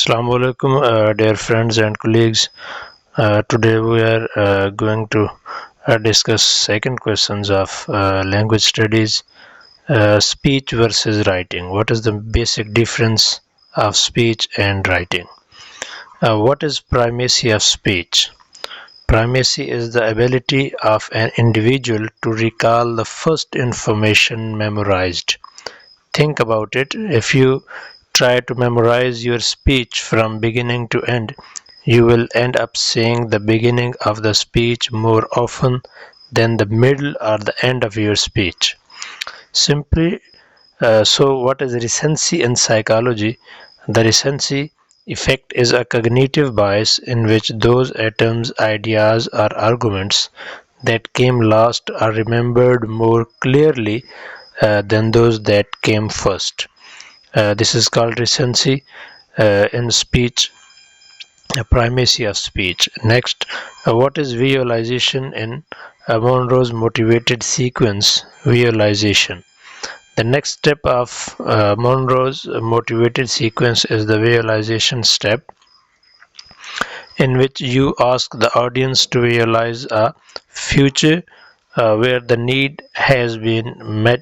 Assalamu alaikum, dear friends and colleagues. Today we are going to discuss second questions of language studies, speech versus writing. What is the basic difference of speech and writing? What is primacy of speech? Primacy is the ability of an individual to recall the first information memorized. Think about it. If you try to memorize your speech from beginning to end, you will end up saying the beginning of the speech more often than the middle or the end of your speech. So what is recency in psychology? The recency effect is a cognitive bias in which those items, ideas, or arguments that came last are remembered more clearly than those that came first. This is called recency in speech, primacy of speech. Next, what is visualization in Monroe's motivated sequence? Visualization. The next step of Monroe's motivated sequence is the visualization step, in which you ask the audience to visualize a future where the need has been met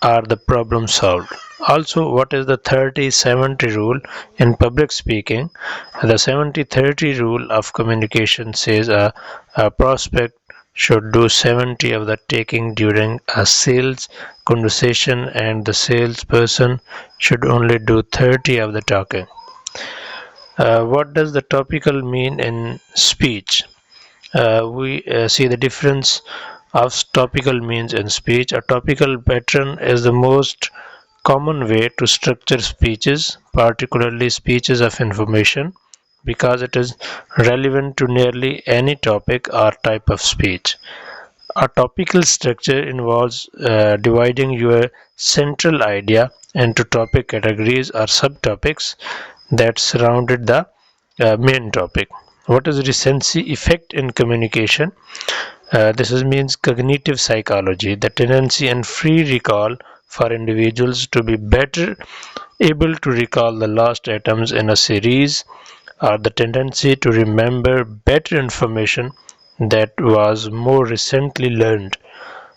or the problem solved. Also, what is the 30-70 rule in public speaking? The 70-30 rule of communication says a prospect should do 70 of the taking during a sales conversation and the salesperson should only do 30 of the talking. What does the topical mean in speech? We see the difference of topical means in speech. A topical pattern is the most common way to structure speeches, particularly speeches of information, because it is relevant to nearly any topic or type of speech. A topical structure involves dividing your central idea into topic categories or subtopics that surrounded the main topic. What is recency effect in communication? This means cognitive psychology, the tendency and free recall for individuals to be better able to recall the last items in a series, or the tendency to remember better information that was more recently learned.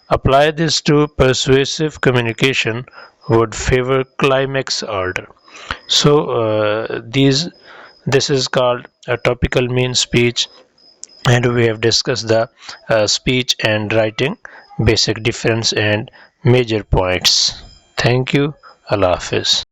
Apply this to persuasive communication would favor climax order. So this is called a topical mean speech, and we have discussed the speech and writing basic difference and major points. Thank you. Allah Hafiz.